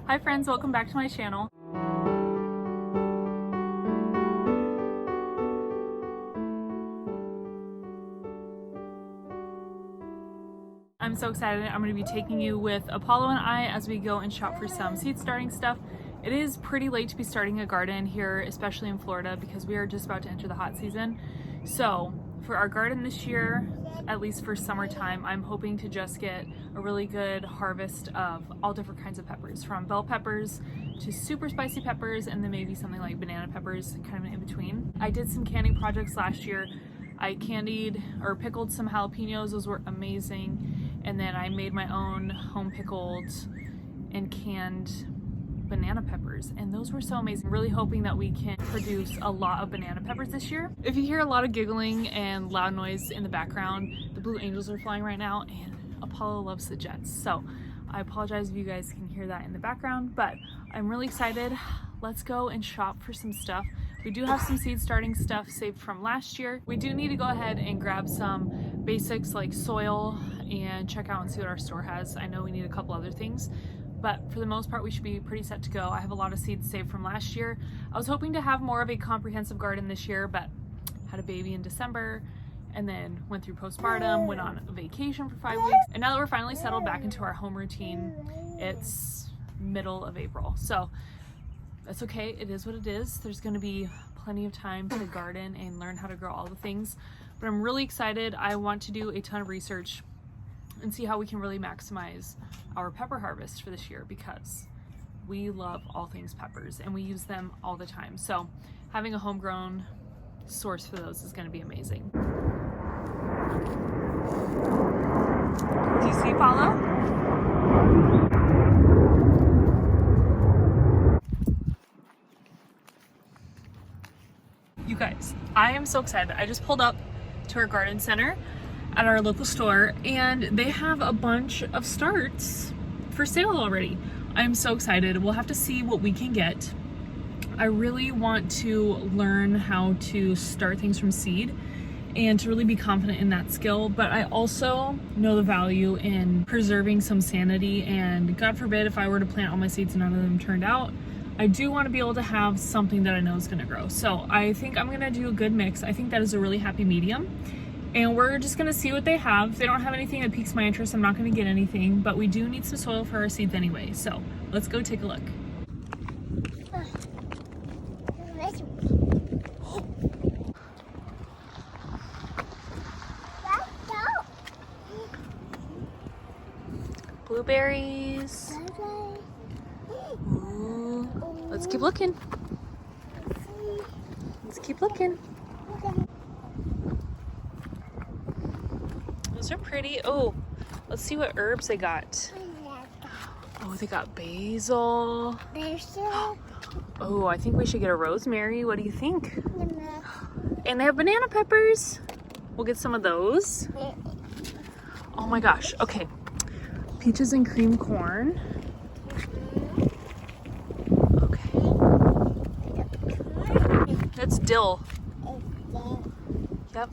Hi friends, welcome back to my channel. I'm so excited. I'm going to be taking you with Apollo and I as we go and shop for some seed starting stuff. It is pretty late to be starting a garden here, especially in Florida, because we are just about to enter the hot season. So for our garden this year, at least for summertime, I'm hoping to just get a really good harvest of all different kinds of peppers, from bell peppers to super spicy peppers, and then maybe something like banana peppers, kind of in between. I did some canning projects last year. I candied or pickled some jalapenos. Those were amazing. And then I made my own home pickled and canned banana peppers, and those were so amazing. Really hoping that we can produce a lot of banana peppers this year. If you hear a lot of giggling and loud noise in the background, the blue angels are flying right now, and Apollo loves the jets. So I apologize if you guys can hear that in the background, but I'm really excited. Let's go and shop for some stuff. We do have some seed starting stuff saved from last year. We do need to go ahead and grab some basics like soil and check out and see what our store has. I know we need a couple other things, but for the most part we should be pretty set to go. I have a lot of seeds saved from last year. I was hoping to have more of a comprehensive garden this year, but had a baby in December and then went through postpartum, went on a vacation for 5 weeks, and now that we're finally settled back into our home routine, it's middle of April. So that's okay, it is what it is. There's gonna be plenty of time to garden and learn how to grow all the things, but I'm really excited. I want to do a ton of research and see how we can really maximize our pepper harvest for this year, because we love all things peppers and we use them all the time. So having a homegrown source for those is gonna be amazing. Do you see Apollo? You guys, I am so excited. I just pulled up to our garden center at our local store, and they have a bunch of starts for sale already. I'm so excited. We'll have to see what we can get. I really want to learn how to start things from seed and to really be confident in that skill, but I also know the value in preserving some sanity, and God forbid if I were to plant all my seeds and none of them turned out, I do want to be able to have something that I know is going to grow. So I think I'm going to do a good mix. I think that is a really happy medium, and we're just going to see what they have. If they don't have anything that piques my interest, I'm not going to get anything, but we do need some soil for our seeds anyway. So let's go take a look. Blueberries. Ooh. Let's keep looking. Let's keep looking. Those are pretty. Oh, let's see what herbs they got. Oh, they got basil. Oh, I think we should get a rosemary. What do you think? And they have banana peppers. We'll get some of those. Oh my gosh. Okay. Peaches and cream corn. Okay. That's dill. Yep.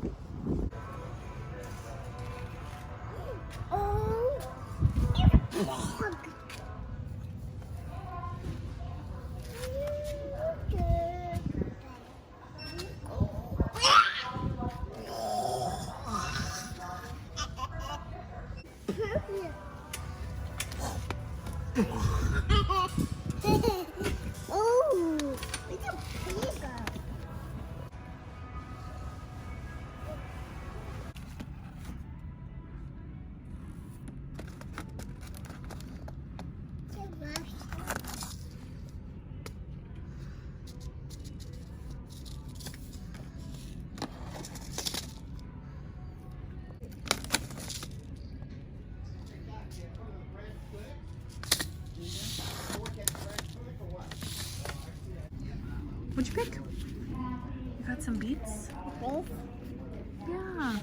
What'd you pick? You got some beets? Yeah.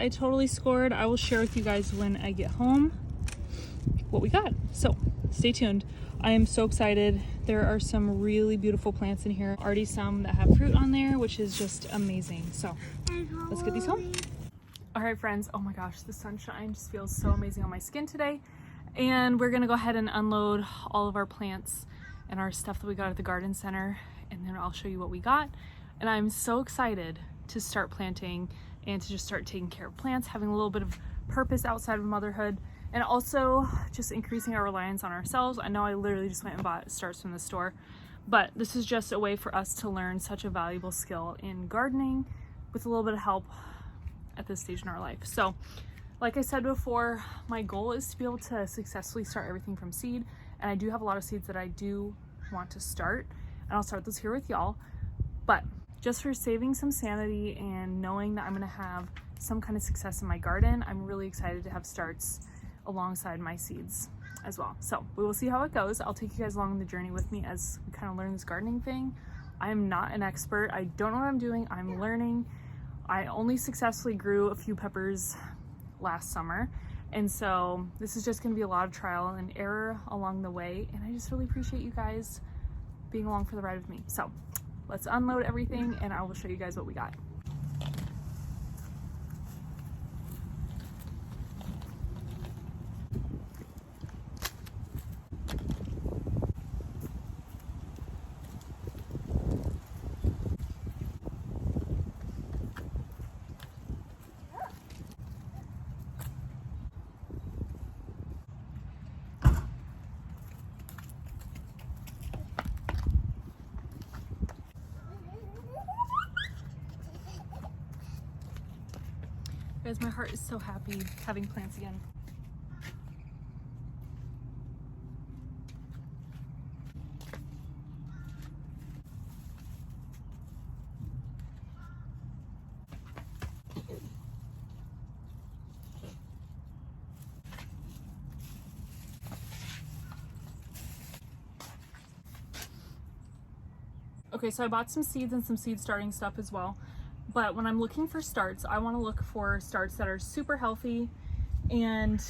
I totally scored. I will share with you guys when I get home what we got. So stay tuned. I am so excited. There are some really beautiful plants in here. Already some that have fruit on there, which is just amazing. So let's get these home. All right, friends. Oh my gosh, the sunshine just feels so amazing on my skin today. And we're gonna go ahead and unload all of our plants and our stuff that we got at the garden center, and then I'll show you what we got. And I'm so excited to start planting and to just start taking care of plants, having a little bit of purpose outside of motherhood, and also just increasing our reliance on ourselves. I know I literally just went and bought starts from the store, but this is just a way for us to learn such a valuable skill in gardening with a little bit of help at this stage in our life. So like I said before, my goal is to be able to successfully start everything from seed, and I do have a lot of seeds that I do want to start, and I'll start those here with y'all. But just for saving some sanity and knowing that I'm gonna have some kind of success in my garden, I'm really excited to have starts alongside my seeds as well. So we will see how it goes. I'll take you guys along the journey with me as we kind of learn this gardening thing. I am not an expert. I don't know what I'm doing. I'm learning. I only successfully grew a few peppers last summer, and so this is just going to be a lot of trial and error along the way, and I just really appreciate you guys being along for the ride with me. So let's unload everything and I will show you guys what we got. Guys, my heart is so happy having plants again. Okay, so I bought some seeds and some seed starting stuff as well. But when I'm looking for starts, I want to look for starts that are super healthy and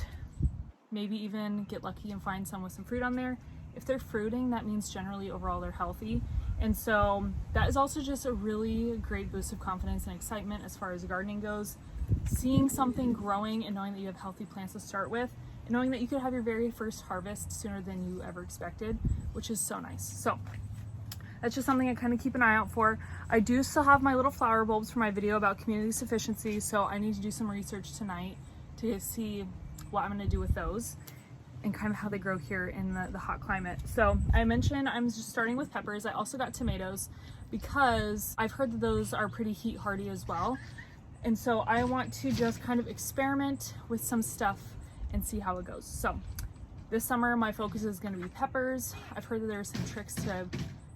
maybe even get lucky and find some with some fruit on there. If they're fruiting, that means generally overall they're healthy. And so that is also just a really great boost of confidence and excitement as far as gardening goes. Seeing something growing and knowing that you have healthy plants to start with, and knowing that you could have your very first harvest sooner than you ever expected, which is so nice. So that's just something I kind of keep an eye out for. I do still have my little flower bulbs for my video about community sufficiency, so I need to do some research tonight to see what I'm gonna do with those and kind of how they grow here in the hot climate. So I mentioned I'm just starting with peppers. I also got tomatoes because I've heard that those are pretty heat hardy as well. And so I want to just kind of experiment with some stuff and see how it goes. So this summer, my focus is gonna be peppers. I've heard that there are some tricks to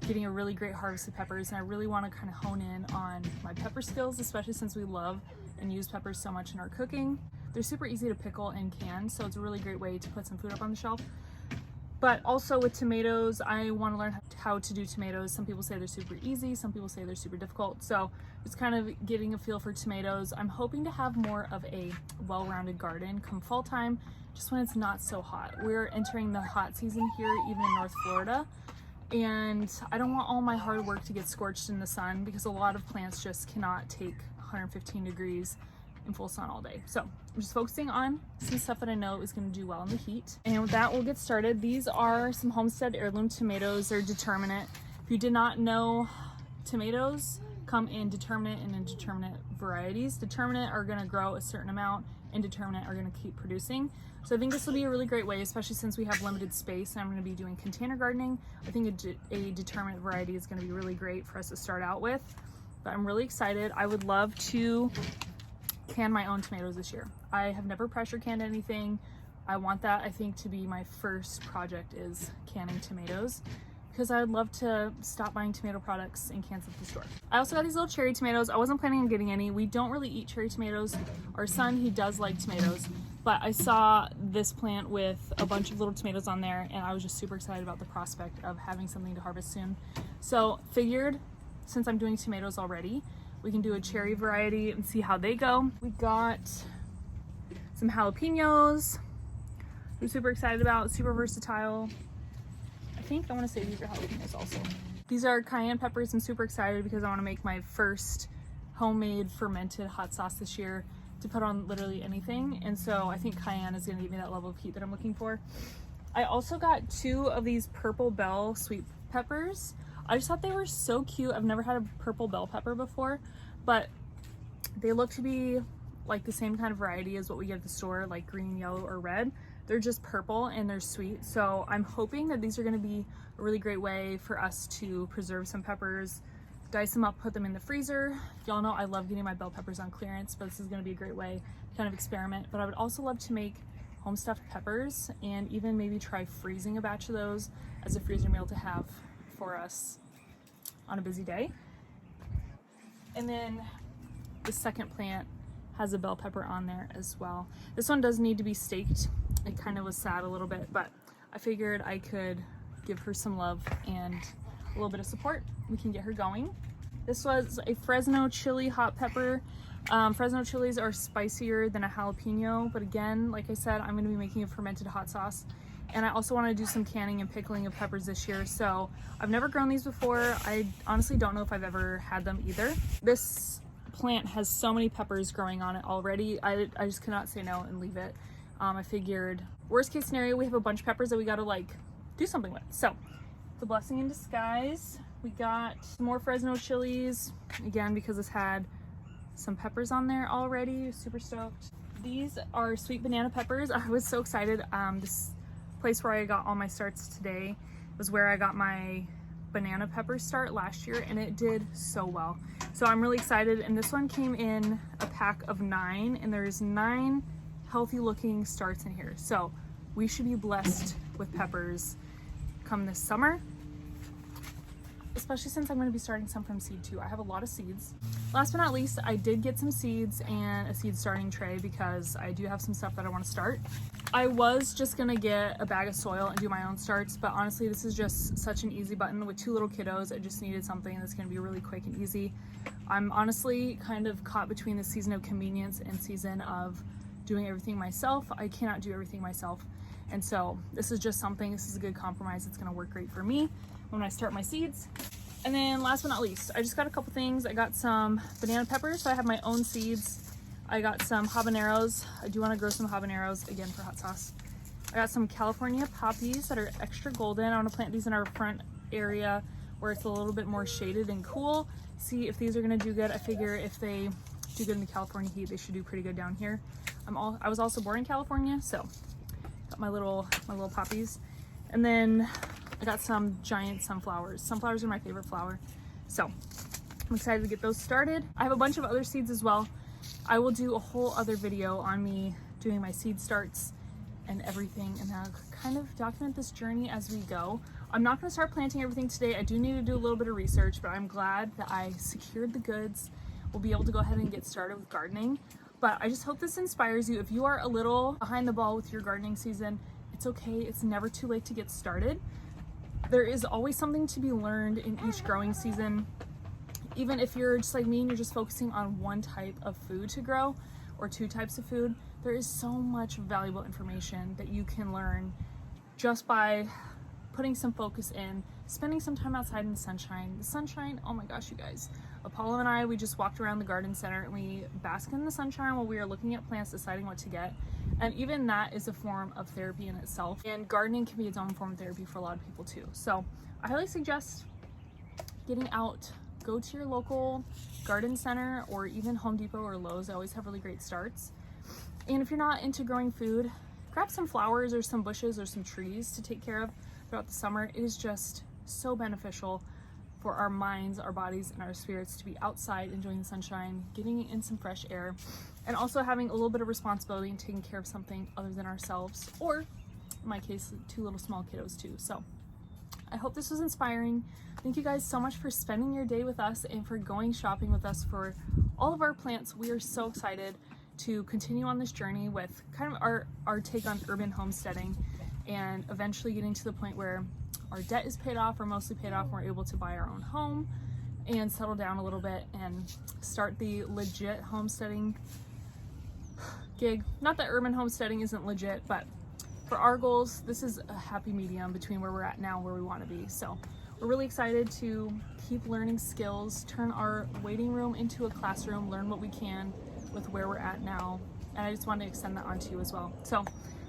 getting a really great harvest of peppers, and I really want to kind of hone in on my pepper skills, especially since we love and use peppers so much in our cooking. They're super easy to pickle and can, so it's a really great way to put some food up on the shelf. But also with tomatoes, I want to learn how to do tomatoes. Some people say they're super easy, some people say they're super difficult, so it's kind of getting a feel for tomatoes. I'm hoping to have more of a well-rounded garden come fall time, just when it's not so hot. We're entering the hot season here, even in North Florida, and I don't want all my hard work to get scorched in the sun, because a lot of plants just cannot take 115 degrees in full sun all day. So I'm just focusing on some stuff that I know is going to do well in the heat. And with that, we'll get started. These are some Homestead heirloom tomatoes. They're determinate. If you did not know, tomatoes come in determinate and indeterminate varieties. Determinate are going to grow a certain amount, indeterminate are going to keep producing. So I think this will be a really great way, especially since we have limited space and I'm going to be doing container gardening. I think a determinate variety is going to be really great for us to start out with. But I'm really excited. I would love to can my own tomatoes this year. I have never pressure canned anything. I want that, I think, to be my first project, is canning tomatoes, because I would love to stop buying tomato products in cans at the store. I also got these little cherry tomatoes. I wasn't planning on getting any. We don't really eat cherry tomatoes. Our son, he does like tomatoes, but I saw this plant with a bunch of little tomatoes on there and I was just super excited about the prospect of having something to harvest soon. So figured, since I'm doing tomatoes already, we can do a cherry variety and see how they go. We got some jalapenos I'm super excited about, super versatile. I think I want to say these are jalapenos also. These are cayenne peppers. I'm super excited because I want to make my first homemade fermented hot sauce this year to put on literally anything. And so I think cayenne is going to give me that level of heat that I'm looking for. I also got 2 of these purple bell sweet peppers. I just thought they were so cute. I've never had a purple bell pepper before, but they look to be like the same kind of variety as what we get at the store, like green, yellow, or red. They're just purple and they're sweet. So I'm hoping that these are going to be a really great way for us to preserve some peppers, dice them up, put them in the freezer. Y'all know I love getting my bell peppers on clearance, but this is going to be a great way to kind of experiment. But I would also love to make home stuffed peppers and even maybe try freezing a batch of those as a freezer meal to have for us on a busy day. And then the second plant has a bell pepper on there as well. This one does need to be staked. It kind of was sad a little bit, but I figured I could give her some love and a little bit of support. We can get her going. This was a Fresno chili hot pepper. Fresno chilies are spicier than a jalapeno, but again, like I said, I'm going to be making a fermented hot sauce. And I also want to do some canning and pickling of peppers this year. So I've never grown these before. I honestly don't know if I've ever had them either. This plant has so many peppers growing on it already. I just cannot say no and leave it. I figured worst case scenario, we have a bunch of peppers that we got to like do something with. So it's a blessing in disguise. We got more Fresno chilies again because this had some peppers on there already. Super stoked. These are sweet banana peppers. I was so excited. This place where I got all my starts today was where I got my banana pepper start last year, and it did so well. So I'm really excited. And this one came in a pack of 9, and there's 9 healthy looking starts in here. So we should be blessed with peppers come this summer, especially since I'm going to be starting some from seed too. I have a lot of seeds. Last but not least, I did get some seeds and a seed starting tray because I do have some stuff that I want to start. I was just going to get a bag of soil and do my own starts, but honestly, this is just such an easy button. With 2 little kiddos, I just needed something that's going to be really quick and easy. I'm honestly kind of caught between the season of convenience and season of doing everything myself. I cannot do everything myself. And so this is just something, this is a good compromise. It's going to work great for me when I start my seeds. And then last but not least, I just got a couple things. I got some banana peppers, so I have my own seeds. I got some habaneros. I do want to grow some habaneros again for hot sauce. I got some California poppies that are extra golden. I want to plant these in our front area where it's a little bit more shaded and cool. See if these are going to do good. I figure if they do good in the California heat, they should do pretty good down here. I was also born in California, so got my little poppies. And then I got some giant sunflowers. Sunflowers are my favorite flower. So I'm excited to get those started. I have a bunch of other seeds as well. I will do a whole other video on me doing my seed starts and everything, and I'll kind of document this journey as we go. I'm not going to start planting everything today. I do need to do a little bit of research, but I'm glad that I secured the goods. We'll be able to go ahead and get started with gardening. But I just hope this inspires you. If you are a little behind the ball with your gardening season, it's okay. It's never too late to get started. There is always something to be learned in each growing season. Even if you're just like me and you're just focusing on one type of food to grow or 2 types of food, there is so much valuable information that you can learn just by putting some focus in, spending some time outside in the sunshine. The sunshine, oh my gosh, you guys. Apollo and I, we just walked around the garden center and we basked in the sunshine while we were looking at plants, deciding what to get. And even that is a form of therapy in itself. And gardening can be its own form of therapy for a lot of people too. So I highly suggest getting out. Go to your local garden center or even Home Depot or Lowe's. They always have really great starts. And if you're not into growing food, grab some flowers or some bushes or some trees to take care of throughout the summer. It is just so beneficial for our minds, our bodies, and our spirits to be outside enjoying the sunshine, getting in some fresh air, and also having a little bit of responsibility in taking care of something other than ourselves, or in my case, 2 little small kiddos too. So I hope this was inspiring. Thank you guys so much for spending your day with us and for going shopping with us for all of our plants. We are so excited to continue on this journey with kind of our take on urban homesteading and eventually getting to the point where our debt is paid off or mostly paid off and we're able to buy our own home and settle down a little bit and start the legit homesteading gig. Not that urban homesteading isn't legit, but for our goals, this is a happy medium between where we're at now and where we want to be. So we're really excited to keep learning skills, turn our waiting room into a classroom, learn what we can with where we're at now. And I just want to extend that on to you as well. So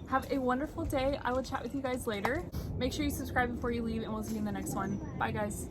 have a wonderful day. I will chat with you guys later. Make sure you subscribe before you leave, and we'll see you in the next one. Bye guys.